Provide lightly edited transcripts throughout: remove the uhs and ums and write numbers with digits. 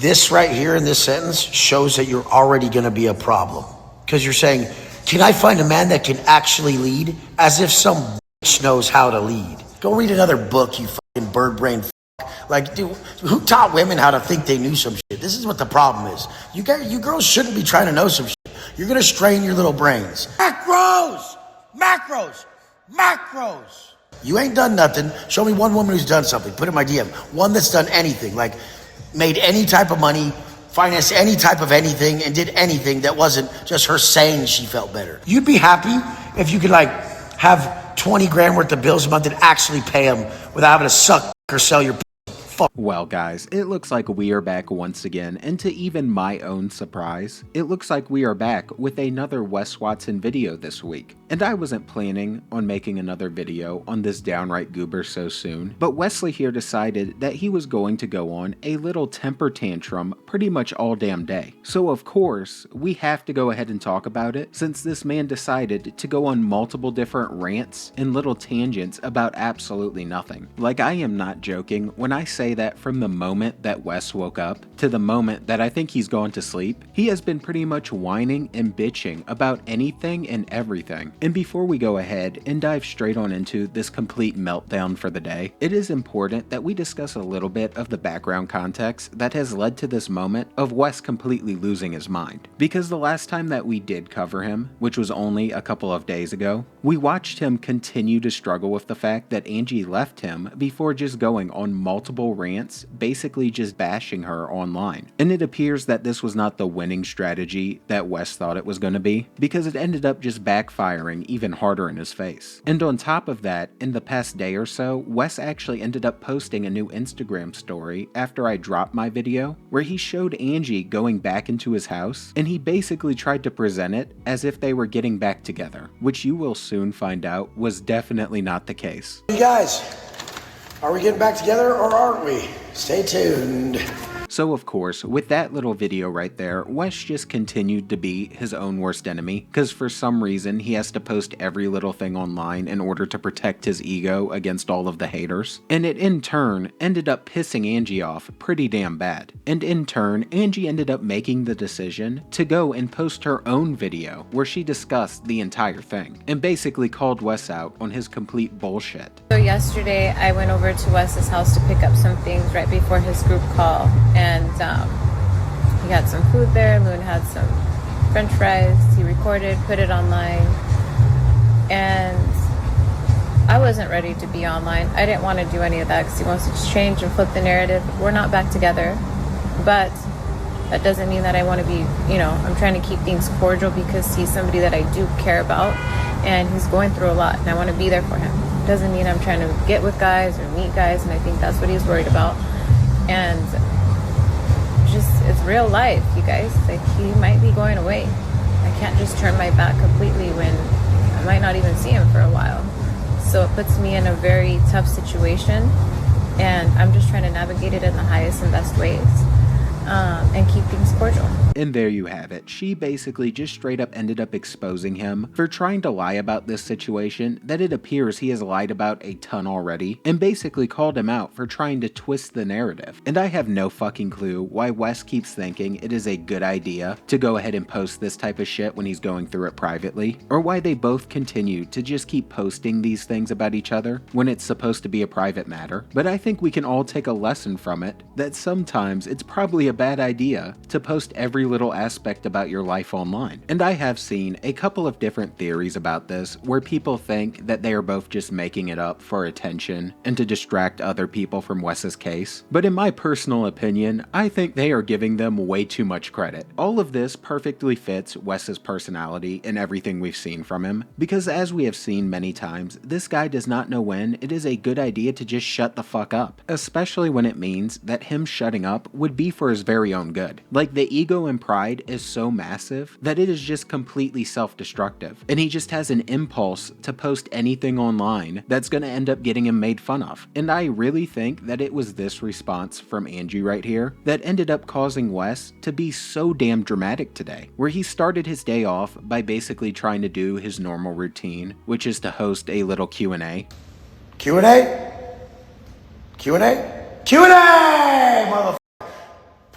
This right here in this sentence shows that you're already going to be a problem. Because you're saying, can I find a man that can actually lead? As if some bitch knows how to lead. Go read another book, you fucking bird brain Like, dude, who taught women how to think they knew some shit? This is what the problem is. You girls shouldn't be trying to know some shit. You're going to strain your little brains. Macros! Macros! Macros! You ain't done nothing. Show me one woman who's done something. Put in my DM. One that's done anything. Like, made any type of money, financed any type of anything, and did anything that wasn't just her saying she felt better. You'd be happy if you could, like, have 20 grand worth of bills a month and actually pay them without having to suck or sell your. Well guys, it looks like we are back once again, and to even my own surprise, it looks like we are back with another Wes Watson video this week. And I wasn't planning on making another video on this downright goober so soon, but Wesley here decided that he was going to go on a little temper tantrum pretty much all damn day. So of course, we have to go ahead and talk about it, since this man decided to go on multiple different rants and little tangents about absolutely nothing. Like, I am not joking when I say that from the moment that Wes woke up to the moment that I think he's gone to sleep, he has been pretty much whining and bitching about anything and everything. And before we go ahead and dive straight on into this complete meltdown for the day, it is important that we discuss a little bit of the background context that has led to this moment of Wes completely losing his mind. Because the last time that we did cover him, which was only a couple of days ago, we watched him continue to struggle with the fact that Angie left him before just going on multiple rants, basically just bashing her online. And it appears that this was not the winning strategy that Wes thought it was going to be, because it ended up just backfiring even harder in his face. And on top of that, in the past day or so, Wes actually ended up posting a new Instagram story after I dropped my video, where he showed Angie going back into his house, and he basically tried to present it as if they were getting back together, which you will soon find out was definitely not the case. You guys, are we getting back together or aren't we? Stay tuned. So of course, with that little video right there, Wes just continued to be his own worst enemy, because for some reason he has to post every little thing online in order to protect his ego against all of the haters. And it in turn ended up pissing Angie off pretty damn bad. And in turn, Angie ended up making the decision to go and post her own video where she discussed the entire thing and basically called Wes out on his complete bullshit. So yesterday I went over to Wes's house to pick up some things right before his group call. And he had some food there. Loon had some french fries. He recorded, put it online. And I wasn't ready to be online. I didn't want to do any of that because he wants to change and flip the narrative. We're not back together. But that doesn't mean that I want to be, I'm trying to keep things cordial because he's somebody that I do care about. And he's going through a lot. And I want to be there for him. Doesn't mean I'm trying to get with guys or meet guys. And I think that's what he's worried about. And it's real life, you guys. Like, he might be going away. I can't just turn my back completely when I might not even see him for a while. So it puts me in a very tough situation, and I'm just trying to navigate it in the highest and best ways, and keep things cordial. And there you have it. She basically just straight up ended up exposing him for trying to lie about this situation that it appears he has lied about a ton already, and basically called him out for trying to twist the narrative. And I have no fucking clue why Wes keeps thinking it is a good idea to go ahead and post this type of shit when he's going through it privately, or why they both continue to just keep posting these things about each other when it's supposed to be a private matter. But I think we can all take a lesson from it, that sometimes it's probably a bad idea to post every little aspect about your life online. And I have seen a couple of different theories about this, where people think that they are both just making it up for attention and to distract other people from Wes's case. But in my personal opinion, I think they are giving them way too much credit. All of this perfectly fits Wes's personality and everything we've seen from him, because as we have seen many times, this guy does not know when it is a good idea to just shut the fuck up, especially when it means that him shutting up would be for his very own good. Like, the ego and pride is so massive that it is just completely self-destructive, and he just has an impulse to post anything online that's gonna end up getting him made fun of. And I really think that it was this response from Angie right here that ended up causing Wes to be so damn dramatic today, where he started his day off by basically trying to do his normal routine, which is to host a little Q&A. Q&A? Q&A? Q&A, motherfucker!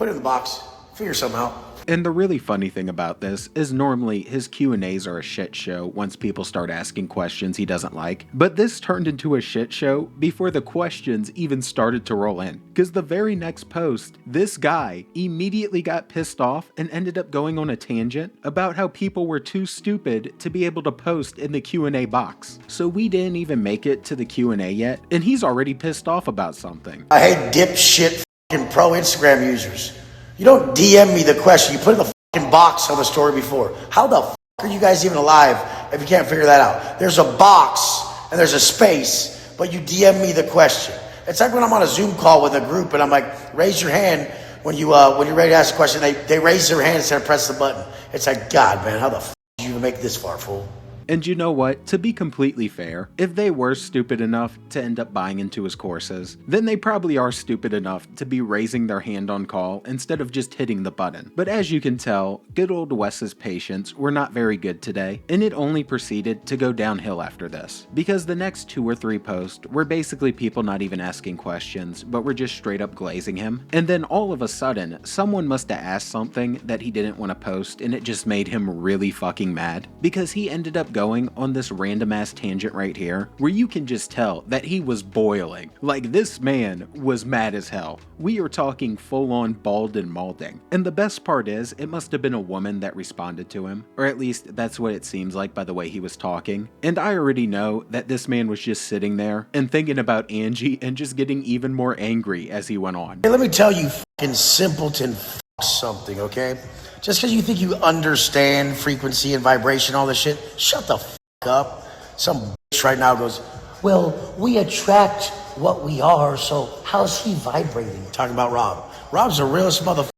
Put it in the box. Figure something out. And the really funny thing about this is normally his Q&As are a shit show once people start asking questions he doesn't like, but this turned into a shit show before the questions even started to roll in. Because the very next post, this guy immediately got pissed off and ended up going on a tangent about how people were too stupid to be able to post in the Q&A box. So we didn't even make it to the Q&A yet, and he's already pissed off about something. I hate dipshit fucking pro Instagram users. You don't DM me the question. You put it in the fucking box on the story before. How the fuck are you guys even alive if you can't figure that out? There's a box and there's a space, but you DM me the question. It's like when I'm on a Zoom call with a group and I'm like, raise your hand when you're ready to ask a question. They raise their hand instead of press the button. It's like, God, man, how the fuck did you even make it this far, fool? And you know what? To be completely fair, if they were stupid enough to end up buying into his courses, then they probably are stupid enough to be raising their hand on call instead of just hitting the button. But as you can tell, good old Wes's patience were not very good today, and it only proceeded to go downhill after this. Because the next 2 or 3 posts were basically people not even asking questions, but were just straight up glazing him. And then all of a sudden, someone must have asked something that he didn't want to post, and it just made him really fucking mad. Because he ended up going on this random ass tangent right here where you can just tell that he was boiling. Like, this man was mad as hell. We are talking full on bald and malding. And the best part is, it must have been a woman that responded to him, or at least that's what it seems like by the way he was talking. And I already know that this man was just sitting there and thinking about Angie and just getting even more angry as he went on. Hey, let me tell you fucking simpleton something, okay? Just because you think you understand frequency and vibration, all this shit, shut the up. Some bitch right now goes, well, we attract what we are, so how's he vibrating? Talking about Rob. Rob's the realest motherfucker.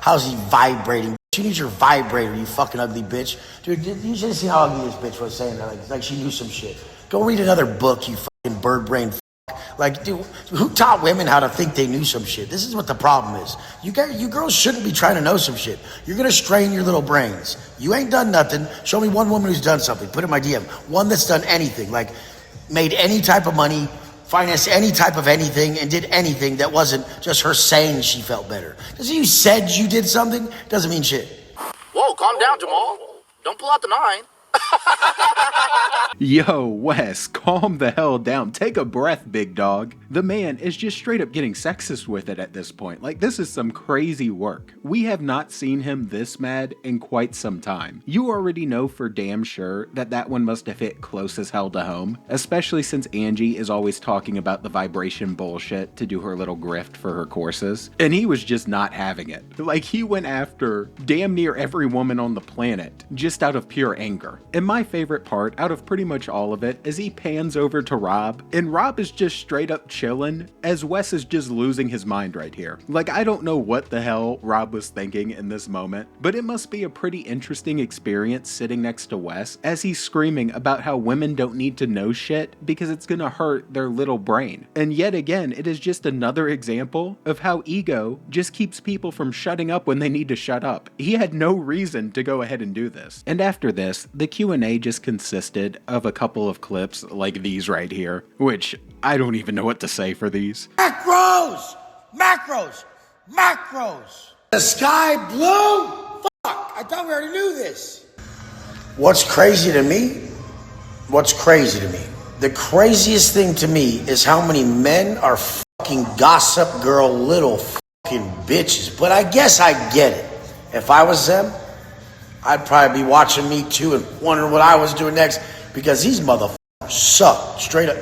How's he vibrating? You need your vibrator, you fucking ugly bitch. Dude, you should have seen how ugly this bitch was saying that. Like she knew some shit. Go read another book, you fucking bird brain. Like, dude, who taught women how to think they knew some shit? This is what the problem is. You girls shouldn't be trying to know some shit. You're going to strain your little brains. You ain't done nothing. Show me one woman who's done something. Put it in my DM. One that's done anything, like made any type of money, financed any type of anything, and did anything that wasn't just her saying she felt better. Because you said you did something doesn't mean shit. Whoa, calm down, Jamal. Don't pull out the 9. Yo, Wes, calm the hell down. Take a breath, big dog. The man is just straight up getting sexist with it at this point. Like, this is some crazy work. We have not seen him this mad in quite some time. You already know for damn sure that that one must have hit close as hell to home, especially since Angie is always talking about the vibration bullshit to do her little grift for her courses. And he was just not having it. Like, he went after damn near every woman on the planet just out of pure anger. And my favorite part out of pretty much all of it is he pans over to Rob, and Rob is just straight up chilling as Wes is just losing his mind right here. Like, I don't know what the hell Rob was thinking in this moment, but it must be a pretty interesting experience sitting next to Wes as he's screaming about how women don't need to know shit because it's gonna hurt their little brain. And yet again, it is just another example of how ego just keeps people from shutting up when they need to shut up. He had no reason to go ahead and do this. And after this, the Q&A just consisted of a couple of clips like these right here, which I don't even know what to say for these. Macros! Macros! Macros! The sky blue? Fuck! I thought we already knew this. What's crazy to me? The craziest thing to me is how many men are fucking gossip girl little fucking bitches. But I guess I get it. If I was them, I'd probably be watching me too and wondering what I was doing next because these motherfuckers suck. Straight up.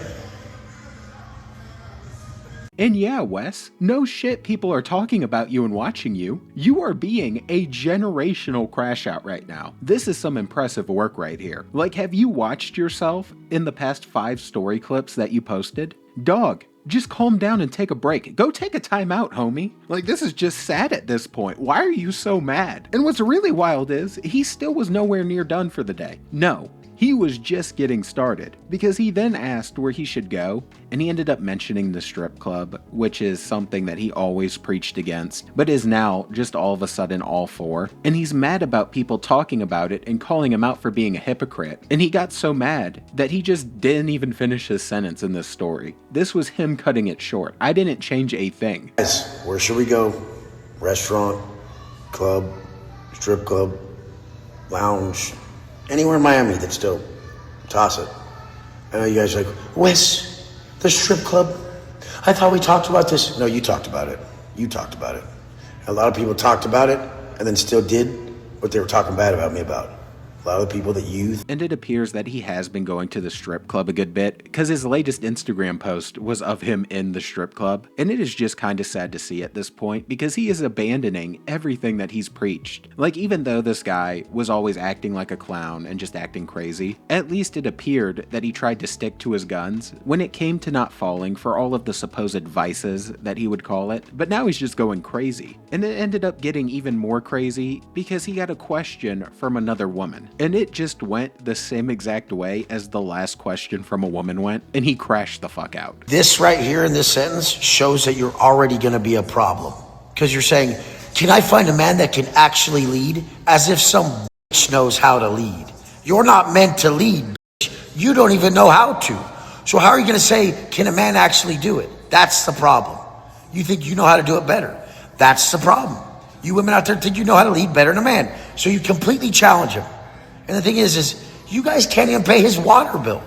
And yeah, Wes, no shit people are talking about you and watching you. You are being a generational Crashout right now. This is some impressive work right here. Like, have you watched yourself in the past 5 story clips that you posted? Dog, just calm down and take a break. Go take a time out, homie. Like, this is just sad at this point. Why are you so mad? And what's really wild is, he still was nowhere near done for the day. No, he was just getting started, because he then asked where he should go, and he ended up mentioning the strip club, which is something that he always preached against, but is now just all of a sudden all for. And he's mad about people talking about it and calling him out for being a hypocrite. And he got so mad that he just didn't even finish his sentence in this story. This was him cutting it short. I didn't change a thing. Guys, where should we go? restaurant, club, strip club, lounge, anywhere in Miami that's dope, toss it. I know you guys are like, Wes, the strip club? I thought we talked about this. No, you talked about it. You talked about it. A lot of people talked about it and then still did what they were talking bad about me about. A lot of the people that you... And it appears that he has been going to the strip club a good bit, because his latest Instagram post was of him in the strip club. And it is just kind of sad to see at this point, because he is abandoning everything that he's preached. Like, even though this guy was always acting like a clown and just acting crazy, at least it appeared that he tried to stick to his guns when it came to not falling for all of the supposed vices that he would call it. But now he's just going crazy. And it ended up getting even more crazy because he got a question from another woman. And it just went the same exact way as the last question from a woman went, and he crashed the fuck out. This right here in this sentence shows that you're already going to be a problem. Because you're saying, can I find a man that can actually lead? As if some bitch knows how to lead. You're not meant to lead, bitch. You don't even know how to. So how are you going to say, can a man actually do it? That's the problem. You think you know how to do it better. That's the problem. You women out there think you know how to lead better than a man. So you completely challenge him. And the thing is you guys can't even pay his water bill.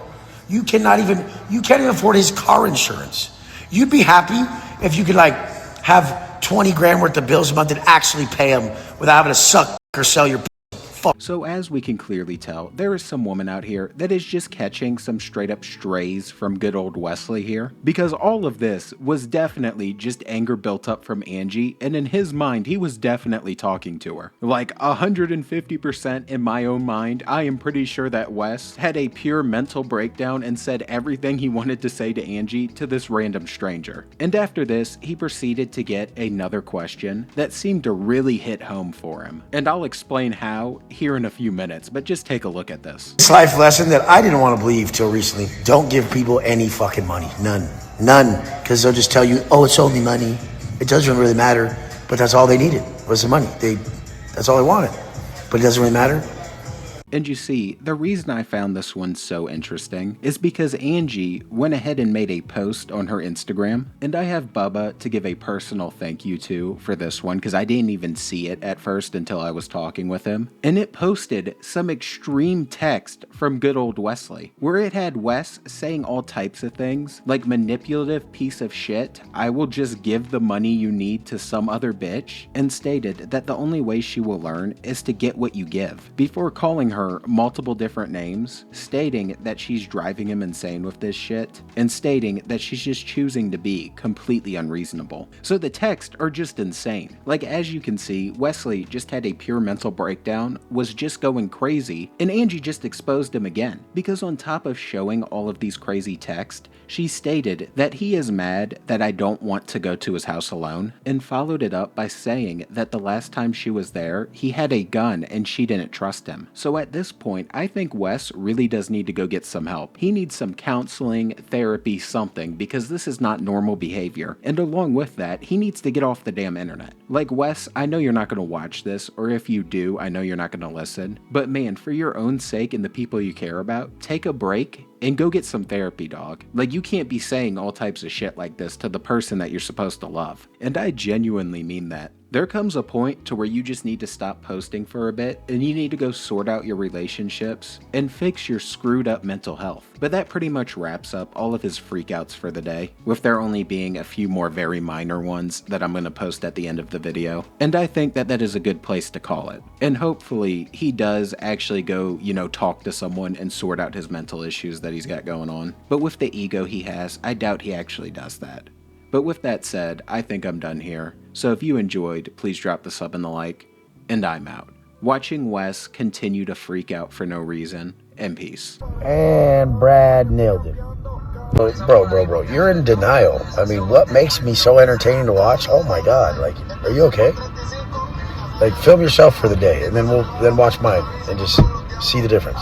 You can't even afford his car insurance. You'd be happy if you could like have 20 grand worth of bills a month and actually pay him without having to suck or sell your fuck. So as we can clearly tell, there is some woman out here that is just catching some straight up strays from good old Wesley here, because all of this was definitely just anger built up from Angie, and in his mind he was definitely talking to her. Like 150% in my own mind, I am pretty sure that Wes had a pure mental breakdown and said everything he wanted to say to Angie to this random stranger. And after this, he proceeded to get another question that seemed to really hit home for him. And I'll explain how here in a few minutes, but just take a look at this. This life lesson that I didn't want to believe till recently. Don't give people any fucking money. None. Because they'll just tell you, oh, it's only money. It doesn't really matter. But that's all they needed was the money. That's all they wanted. But it doesn't really matter. And you see, the reason I found this one so interesting is because Angie went ahead and made a post on her Instagram, and I have Bubba to give a personal thank you to for this one because I didn't even see it at first until I was talking with him. And it posted some extreme text from good old Wesley, where it had Wes saying all types of things, like manipulative piece of shit, I will just give the money you need to some other bitch, and stated that the only way she will learn is to get what you give, before calling her multiple different names, stating that she's driving him insane with this shit, and stating that she's just choosing to be completely unreasonable. So the texts are just insane. Like, as you can see, Wesley just had a pure mental breakdown, was just going crazy, and Angie just exposed him again, because on top of showing all of these crazy texts, she stated that he is mad that I don't want to go to his house alone, and followed it up by saying that the last time she was there, he had a gun and she didn't trust him. So at this point, I think Wes really does need to go get some help. He needs some counseling, therapy, something, because this is not normal behavior. And along with that, he needs to get off the damn internet. Like, Wes, I know you're not going to watch this, or if you do, I know you're not going to listen. But man, for your own sake and the people you care about, take a break and go get some therapy, dog. Like, you can't be saying all types of shit like this to the person that you're supposed to love. And I genuinely mean that. There comes a point to where you just need to stop posting for a bit, and you need to go sort out your relationships and fix your screwed up mental health. But that pretty much wraps up all of his freakouts for the day, with there only being a few more very minor ones that I'm going to post at the end of the video. And I think that that is a good place to call it. And hopefully he does actually go, talk to someone and sort out his mental issues that he's got going on. But with the ego he has, I doubt he actually does that. But with that said, I think I'm done here. So if you enjoyed, please drop the sub and the like, and I'm out. Watching Wes continue to freak out for no reason, and peace. And Brad nailed it. Bro, you're in denial. I mean, what makes me so entertaining to watch? Oh my God, are you okay? Film yourself for the day, and then watch mine, and just see the difference.